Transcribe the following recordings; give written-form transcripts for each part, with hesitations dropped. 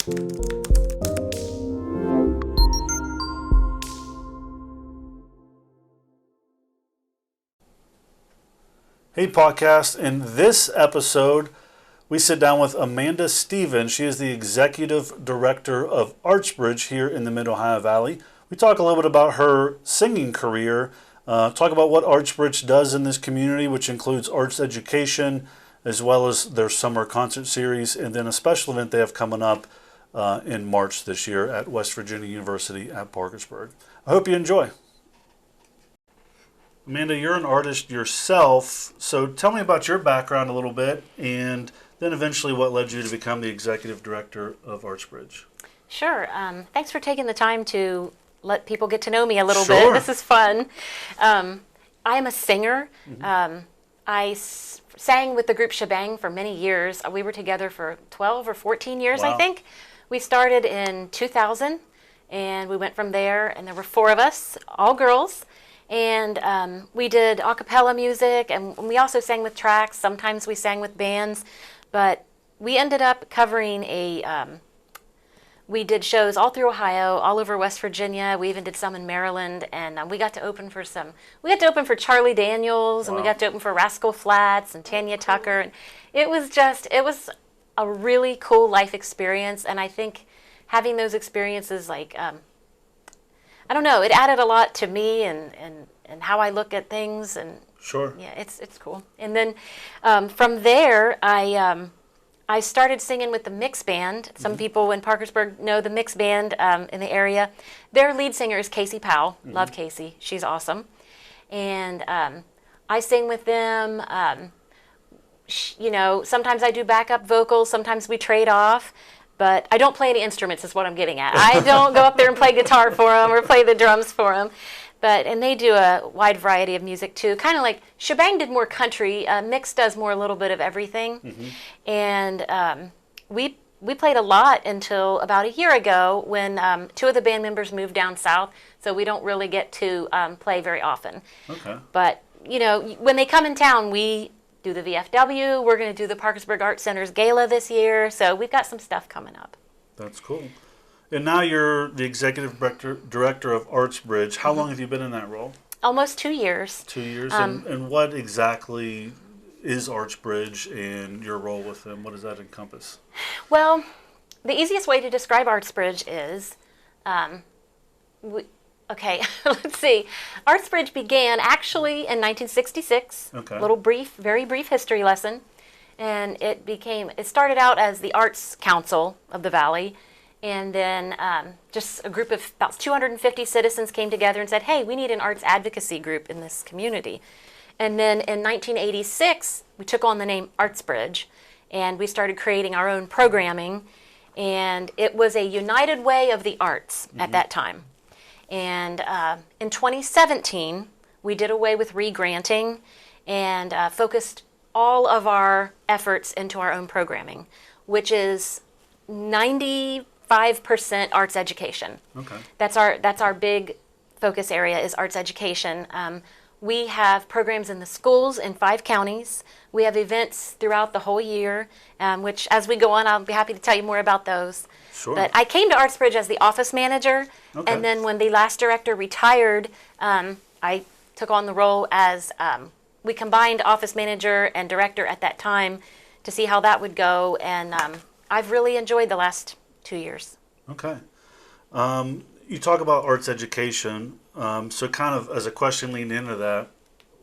Hey podcast, in this episode we sit down with Amanda Stevens. She is the Executive Director of ArtsBridge here in the Mid-Ohio Valley. We talk a little bit about her singing career, talk about what ArtsBridge does in this community, which includes arts education, as well as their summer concert series, and then a special event they have coming up in March this year at West Virginia University at Parkersburg. I hope you enjoy. Amanda, you're an artist yourself, so tell me about your background a little bit, and then eventually what led you to become the Executive Director of ArtsBridge. Sure. Thanks for taking the time to let people get to know me a little Sure. bit. This is fun. I am a singer. I sang with the group Shebang for many years. We were together for 12 or 14 years, Wow. I think. We started in 2000, and we went from there, and there were 4 of us, all girls. And we did a cappella music, and we also sang with tracks. Sometimes we sang with bands, but we ended up covering we did shows all through Ohio, all over West Virginia. We even did some in Maryland, and we got to open for Charlie Daniels, and we Wow. got to open for Rascal Flatts and Tanya Tucker. And it was a really cool life experience, and I think having those experiences, I don't know, it added a lot to me and how I look at things, and Sure. yeah, it's cool. And then from there, I started singing with the Mix Band. Some people in Parkersburg know the Mix Band in the area. Their lead singer is Casey Powell. Love Casey. She's awesome. And I sing with them. Sometimes I do backup vocals. Sometimes we trade off. But I don't play any instruments is what I'm getting at. I don't go up there and play guitar for them or play the drums for them. And they do a wide variety of music too. Kind of like Shebang did more country. Mix does more a little bit of everything. And we played a lot until about a year ago when 2 of the band members moved down south. So we don't really get to play very often. Okay. But, when they come in town, we do the VFW. We're going to do the Parkersburg Arts Center's Gala this year. So we've got some stuff coming up. That's cool. And now you're the Executive Director of ArtsBridge. How long have you been in that role? Almost 2 years. 2 years. And what exactly is ArtsBridge and your role with them? What does that encompass? Well, the easiest way to describe ArtsBridge is, let's see. ArtsBridge began actually in 1966. Okay. Very brief history lesson. And it started out as the Arts Council of the Valley. And then just a group of about 250 citizens came together and said, hey, we need an arts advocacy group in this community. And then in 1986, we took on the name ArtsBridge, and we started creating our own programming. And it was a united way of the arts at that time. And in 2017, we did away with re-granting and focused all of our efforts into our own programming, which is 95% arts education. Okay. That's our big focus area is arts education. We have programs in the schools in 5 counties. We have events throughout the whole year, which as we go on, I'll be happy to tell you more about those. Sure. But I came to ArtsBridge as the office manager, Okay. and then when the last director retired, I took on the role as, we combined office manager and director at that time to see how that would go, and I've really enjoyed the last 2 years. Okay. You talk about arts education, so kind of as a question leading into that,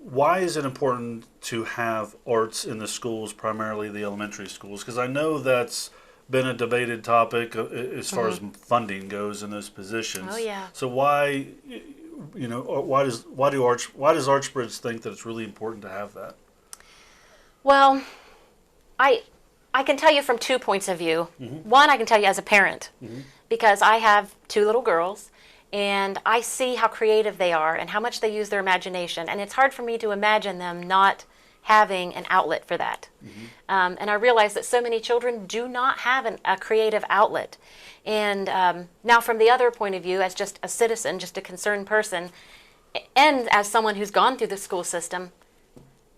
why is it important to have arts in the schools, primarily the elementary schools? Because I know that's been a debated topic as far as funding goes in those positions. Oh, yeah. So why does ArtsBridge think that it's really important to have that? Well, I can tell you from 2 points of view. One, I can tell you as a parent, because I have 2 little girls, and I see how creative they are and how much they use their imagination, and it's hard for me to imagine them not having an outlet for that. And I realize that so many children do not have a creative outlet. And now from the other point of view, as just a citizen, just a concerned person, and as someone who's gone through the school system,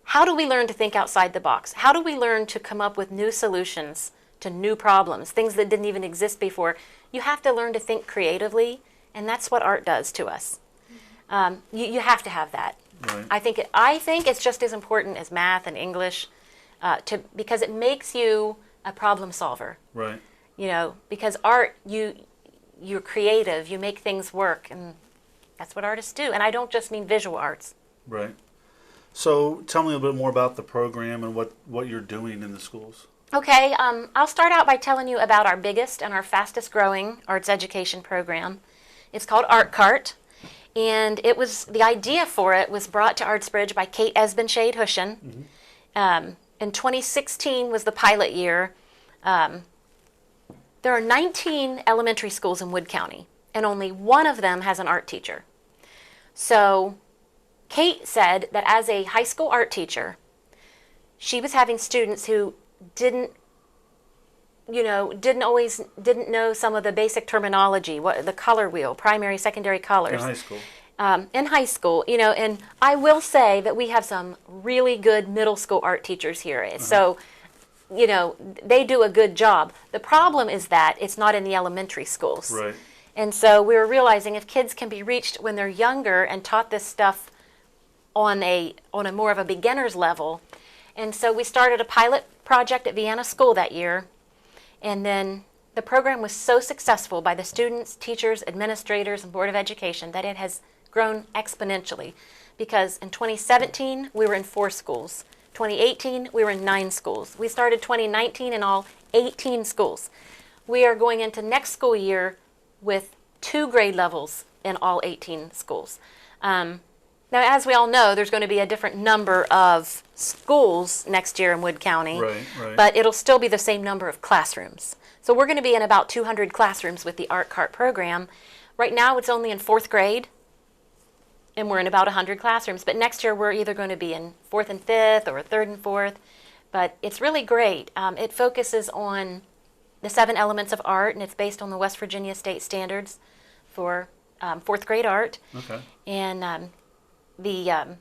how do we learn to think outside the box? How do we learn to come up with new solutions to new problems, things that didn't even exist before. You have to learn to think creatively, and that's what art does to us. You have to have that. Right. I think it's just as important as math and English, because it makes you a problem solver. Right. You know, because art, you're creative, you make things work, and that's what artists do. And I don't just mean visual arts. Right. So tell me a little bit more about the program and what you're doing in the schools. Okay, I'll start out by telling you about our biggest and our fastest growing arts education program. It's called Art Cart, and the idea for it was brought to Artsbridge by Kate Esbenshade Hushen. In 2016 was the pilot year. There are 19 elementary schools in Wood County, and only one of them has an art teacher. So Kate said that as a high school art teacher, she was having students who didn't know some of the basic terminology, what the color wheel, primary, secondary colors. In high school. In high school, and I will say that we have some really good middle school art teachers here. So, they do a good job. The problem is that it's not in the elementary schools. Right. And so we were realizing if kids can be reached when they're younger and taught this stuff on a more of a beginner's level. And so we started a pilot project at Vienna School that year. And then the program was so successful by the students, teachers, administrators, and Board of Education that it has grown exponentially. Because in 2017, we were in 4 schools. 2018, we were in 9 schools. We started 2019 in all 18 schools. We are going into next school year with 2 grade levels in all 18 schools. Now, as we all know, there's going to be a different number of schools next year in Wood County, Right. but it'll still be the same number of classrooms. So we're going to be in about 200 classrooms with the Art Cart program. Right now, it's only in 4th grade, and we're in about 100 classrooms. But next year, we're either going to be in 4th and 5th or 3rd and 4th. But it's really great. It focuses on the 7 elements of art, and it's based on the West Virginia State Standards for 4th grade art. Okay. And the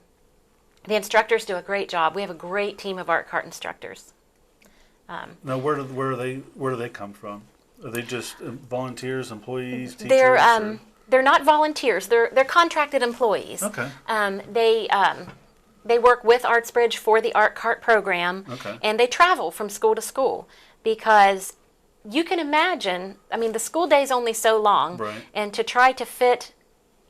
instructors do a great job. We have a great team of Art Cart instructors. Now, where do they come from? Are they just volunteers, employees, teachers? They're not volunteers. They're contracted employees. Okay. They work with Artsbridge for the Art Cart program, Okay. and they travel from school to school because you can imagine. I mean, the school day is only so long, Right. and to try to fit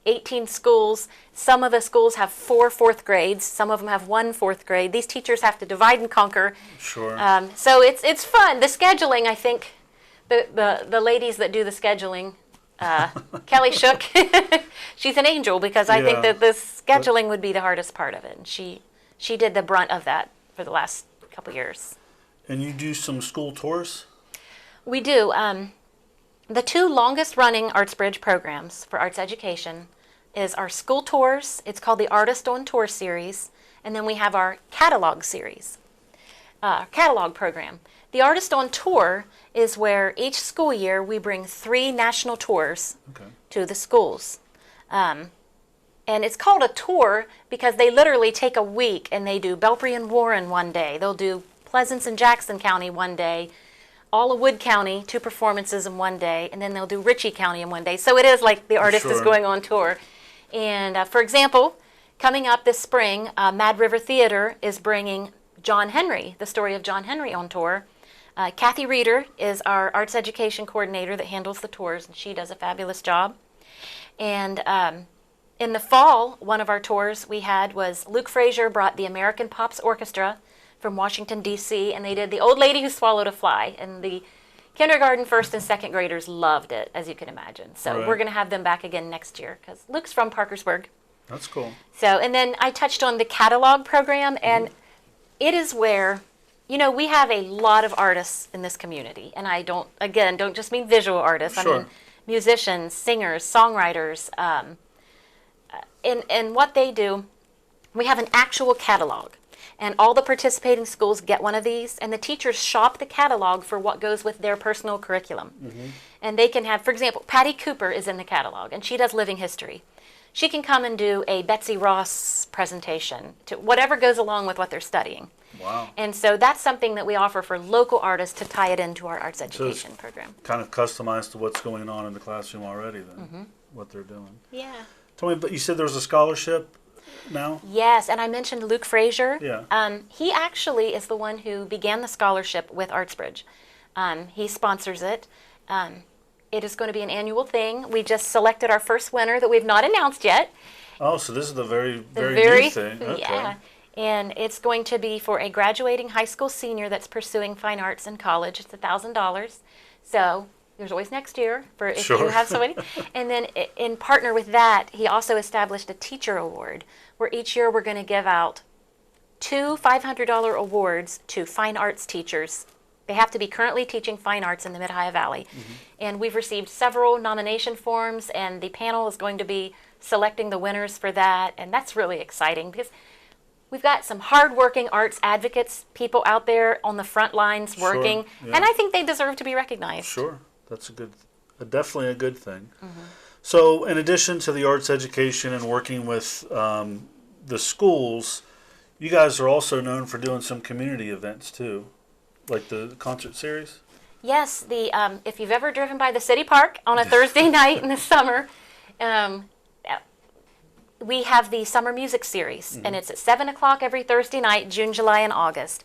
18 schools. Some of the schools have 4 4th grades. Some of them have 1 4th grade. These teachers have to divide and conquer. Sure. So it's fun. The scheduling, I think, the ladies that do the scheduling, Kelly Shook, she's an angel because I think Yeah. that the scheduling would be the hardest part of it. And she did the brunt of that for the last couple years. And you do some school tours? We do. The 2 longest running Artsbridge programs for arts education is our school tours. It's called the Artist on Tour series. And then we have our catalog series, catalog program. The Artist on Tour is where each school year we bring 3 national tours Okay. to the schools. And it's called a tour because they literally take a week and they do Belpre and Warren one day. They'll do Pleasance and Jackson County one day. All of Wood County, 2 performances in one day, and then they'll do Ritchie County in one day. So it is like the artist is Sure. going on tour. And for example, coming up this spring, Mad River Theater is bringing John Henry, the story of John Henry, on tour. Kathy Reeder is our arts education coordinator that handles the tours, and she does a fabulous job. And in the fall, one of our tours we had was Luke Frazier brought the American Pops Orchestra from Washington, D.C., and they did The Old Lady Who Swallowed a Fly. And the kindergarten, 1st, and 2nd graders loved it, as you can imagine. So Right. we're going to have them back again next year because Luke's from Parkersburg. That's cool. So, and then I touched on the catalog program, and it is where, we have a lot of artists in this community. And I don't just mean visual artists. I Sure. mean musicians, singers, songwriters. And what they do, we have an actual catalog. And all the participating schools get one of these, and the teachers shop the catalog for what goes with their personal curriculum. And they can have, for example, Patty Cooper is in the catalog, and she does living history. she can come and do a Betsy Ross presentation to whatever goes along with what they're studying. Wow. And so that's something that we offer for local artists to tie it into our arts education program. Kind of customized to what's going on in the classroom already then, what they're doing. Yeah. Tell me, but you said there was a scholarship now? Yes, and I mentioned Luke Frazier. Yeah. He actually is the one who began the scholarship with ArtsBridge. He sponsors it. It is going to be an annual thing. We just selected our first winner that we've not announced yet. Oh, so this is the very new thing. Okay. Yeah. And it's going to be for a graduating high school senior that's pursuing fine arts in college. It's $1,000. So there's always next year for if you have somebody. And then in partner with that, he also established a teacher award where each year we're going to give out 2 $500 awards to fine arts teachers. They have to be currently teaching fine arts in the Mid-Ohio Valley. And we've received several nomination forms, and the panel is going to be selecting the winners for that. And that's really exciting because we've got some hardworking arts advocates, people out there on the front lines working, yeah. and I think they deserve to be recognized. Sure, that's definitely a good thing. So, in addition to the arts education and working with the schools, you guys are also known for doing some community events too, like the concert series. Yes, if you've ever driven by the city park on a Thursday night in the summer, we have the summer music series, and it's at 7 o'clock every Thursday night, June, July, and August.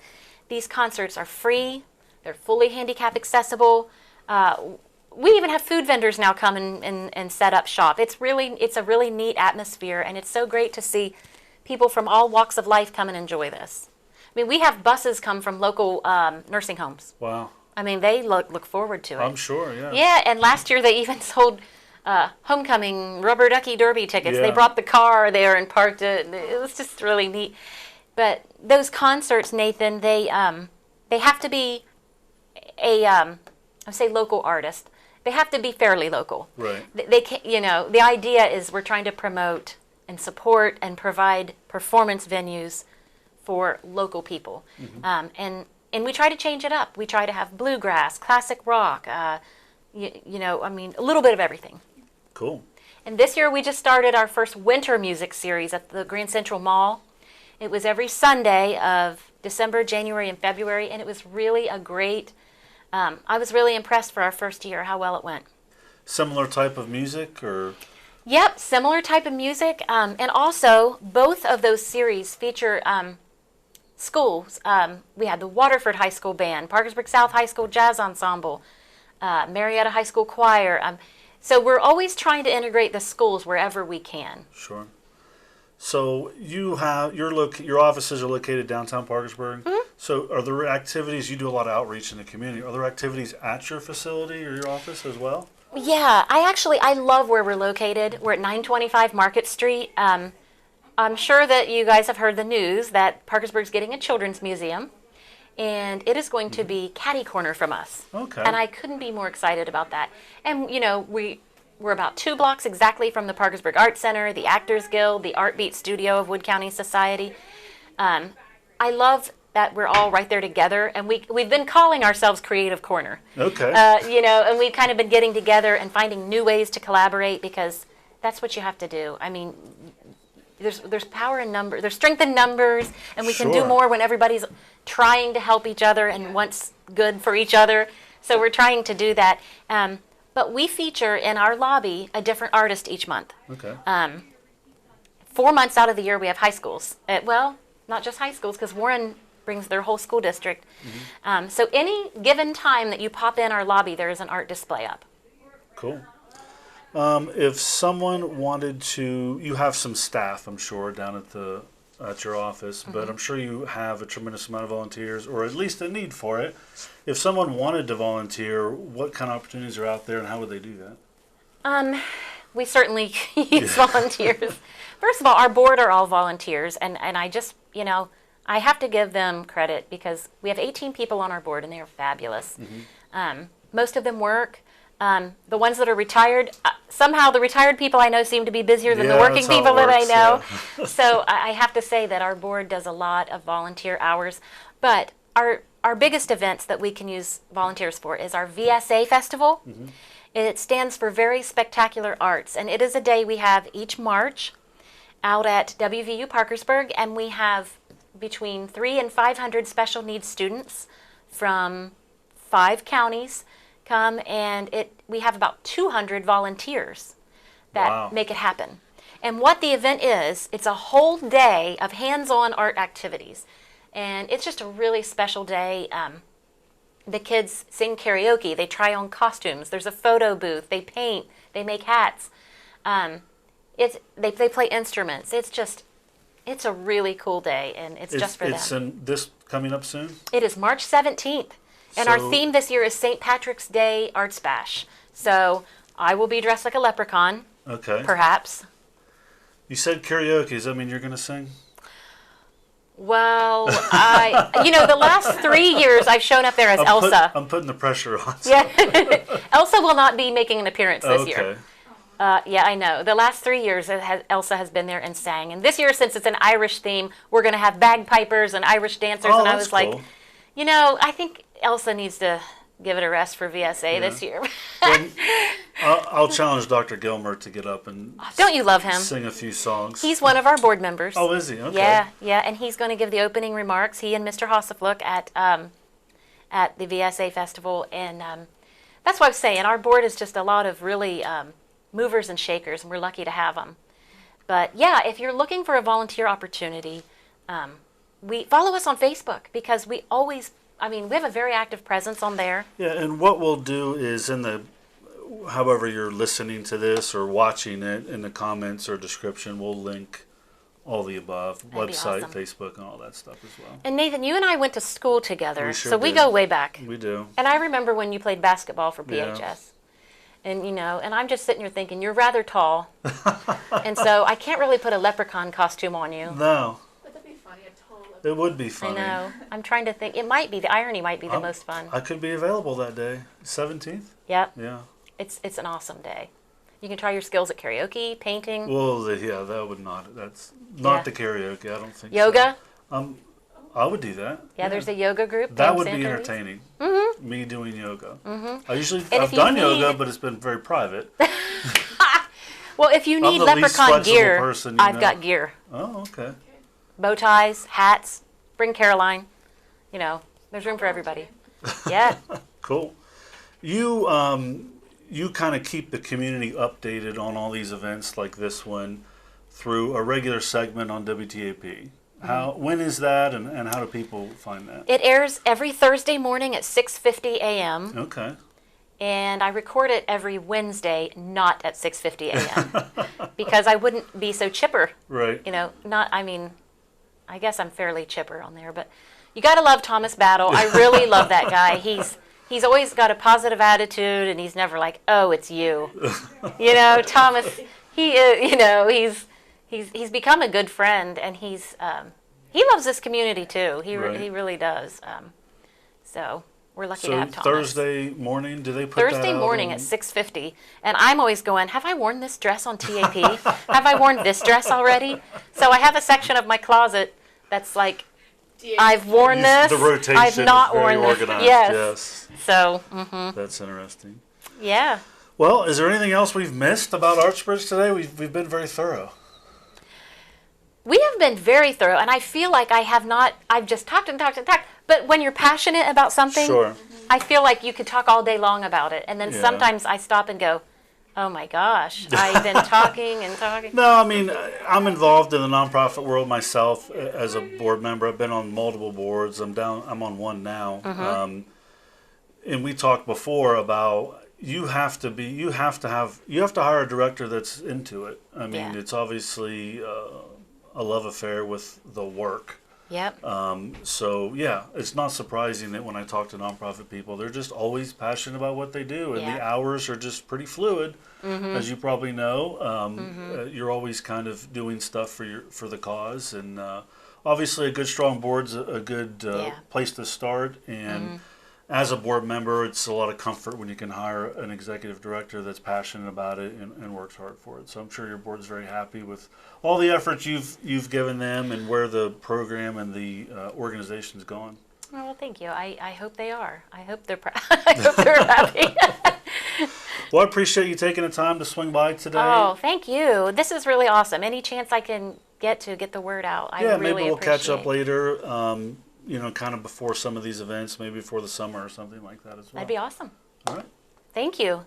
These concerts are free. They're fully handicap accessible. We even have food vendors now come and set up shop. It's a really neat atmosphere, and it's so great to see people from all walks of life come and enjoy this. I mean, we have buses come from local nursing homes. Wow. I mean, they look forward to it. I'm sure, yeah. Yeah, and last year they even sold homecoming rubber ducky derby tickets. Yeah. They brought the car there and parked it. It was just really neat. But those concerts, Nathan, they have to be I say local artist. They have to be fairly local. Right. They can, the idea is we're trying to promote and support and provide performance venues for local people. And we try to change it up. We try to have bluegrass, classic rock, a little bit of everything. Cool. And this year we just started our first winter music series at the Grand Central Mall. It was every Sunday of December, January, and February, and it was really a great, I was really impressed for our first year how well it went. Similar type of music or? Yep, similar type of music. And also, both of those series feature schools. We had the Waterford High School Band, Parkersburg South High School Jazz Ensemble, Marietta High School Choir. So we're always trying to integrate the schools wherever we can. Sure. So you have your offices are located downtown Parkersburg. So are there activities, you do a lot of outreach in the community, are there activities at your facility or your office as well? Yeah, I love where we're located. We're at 925 Market Street. I'm sure that you guys have heard the news that Parkersburg's getting a children's museum, and it is going to be catty corner from us. Okay. And I couldn't be more excited about that. And, we're about 2 blocks exactly from the Parkersburg Art Center, the Actors Guild, the Art Beat Studio of Wood County Society. I love that we're all right there together, and we've been calling ourselves Creative Corner. Okay. And we've kind of been getting together and finding new ways to collaborate because that's what you have to do. I mean, there's power in numbers, there's strength in numbers, and we can do more when everybody's trying to help each other and wants good for each other. So we're trying to do that. But we feature in our lobby a different artist each month. Okay. 4 months out of the year we have high schools. Not just high schools, because Warren brings their whole school district. So any given time that you pop in our lobby, there is an art display up. Cool. If someone wanted to, you have some staff, I'm sure, down at your office, but I'm sure you have a tremendous amount of volunteers, or at least a need for it. If someone wanted to volunteer, what kind of opportunities are out there, and how would they do that? We certainly use volunteers. First of all, our board are all volunteers, and I just, I have to give them credit because we have 18 people on our board, and they are fabulous. Most of them work. The ones that are retired, somehow the retired people I know seem to be busier than the working people that I know. Yeah. So I have to say that our board does a lot of volunteer hours. But our biggest events that we can use volunteers for is our VSA Festival. It stands for Very Spectacular Arts, and it is a day we have each March out at WVU Parkersburg, and we have between 300 and 500 special needs students from 5 counties come, and we have about 200 volunteers that Wow. make it happen. And what the event is, it's a whole day of hands-on art activities, and it's just a really special day. The kids sing karaoke, they try on costumes, there's a photo booth, they paint, they make hats. They play instruments. It's a really cool day, and it's just for them. It's this coming up soon? It is March 17th, and our So- theme this year is St. Patrick's Day Arts Bash. So I will be dressed like a leprechaun, Okay. perhaps. You said karaoke. Does that mean you're going to sing? Well, the last 3 years I've shown up there as Elsa. I'm putting the pressure on. Yeah, Elsa will not be making an appearance this year. Okay. Yeah, I know. The last 3 years, Elsa has been there and sang. And this year, since it's an Irish theme, we're going to have bagpipers and Irish dancers. Oh, and I that's was like, cool. I think Elsa needs to give it a rest for VSA this year. Well, I'll challenge Dr. Gilmer to get up and Don't you love him? sing a few songs. He's one of our board members. Oh, is he? Okay. Yeah, and he's going to give the opening remarks. He and Mr. Hossaflook at the VSA festival, and that's what I was saying. Our board is just a lot of really movers and shakers, and we're lucky to have them. But yeah, if you're looking for a volunteer opportunity, we follow us on Facebook, because we have a very active presence on there. Yeah, and what we'll do is however you're listening to this or watching it, in the comments or description, we'll link all the above, That'd be website, awesome. Facebook, and all that stuff as well. And Nathan, you and I went to school together, We sure so we did. go way back. We do. And I remember when you played basketball for Yeah. PHS. And, and I'm just sitting here thinking, you're rather tall. And so I can't really put a leprechaun costume on you. No, Would that be funny? A tall lip. it would be I funny. know. I'm trying to think. The irony might be the most fun. I could be available that day. 17th? Yep. Yeah. It's an awesome day. You can try your skills at karaoke, painting, Well, that would not. That's not Yeah. the karaoke. I don't think. yoga. So. I would do that. Yeah, there's a yoga group. That named would Santa be Luis. entertaining. Me doing yoga. I And usually if I've you done yoga, need- but it's been very private. Well, if you I'm need the least leprechaun flexible gear, person you I've know. got gear. Oh, okay. Bow ties, hats. Bring Caroline. There's room for everybody. Yeah. Cool. You kind of keep the community updated on all these events like this one through a regular segment on WTAP. When is that, and how do people find that? It airs every Thursday morning at 6:50 a.m. Okay. and I record it every Wednesday, not at 6:50 a.m. because I wouldn't be so chipper. Right. I guess I'm fairly chipper on there, but you got to love Thomas Battle. I really love that guy. He's always got a positive attitude, and he's never like, "Oh, it's you." Thomas. He's become a good friend, and he loves this community too. He really does. So we're lucky to So have Thomas. Thursday morning, do they put that Thursday out morning on- at 6:50, and I'm always going, have I worn this dress on TAP? Have I worn this dress already? So I have a section of my closet that's like, I've worn this, The rotation I've not is very worn organized. this. Yes. Yes. So, That's interesting. yeah. Well, is there anything else we've missed about Archbridge today? We've been very thorough. We have been very thorough, and I feel like I've just talked and talked and talked, but when you're passionate about something, Sure. I feel like you could talk all day long about it, and then Yeah. sometimes I stop and go, oh my gosh, I've been talking and talking. No, I mean, I'm involved in the nonprofit world myself as a board member. I've been on multiple boards. I'm on one now. And we talked before about you have to hire a director that's into it. I mean, Yeah. it's obviously a love affair with the work. Yep. So yeah, it's not surprising that when I talk to nonprofit people, they're just always passionate about what they do, and the Yeah. hours are just pretty fluid, as you probably know. You're always kind of doing stuff for the cause, and obviously a good strong board's a good Yeah. place to start. And as a board member, it's a lot of comfort when you can hire an executive director that's passionate about it and works hard for it. So I'm sure your board's very happy with all the efforts you've given them and where the program and the organization's going. Oh, well, thank you. I hope they are. I hope they're I hope they're happy. Well, I appreciate you taking the time to swing by today. Oh, thank you. This is really awesome. Any chance I can get to get the word out, I Yeah, really maybe we'll catch up appreciate. later, kind of before some of these events, maybe before the summer or something like that as well. That'd be awesome. All right. Thank you.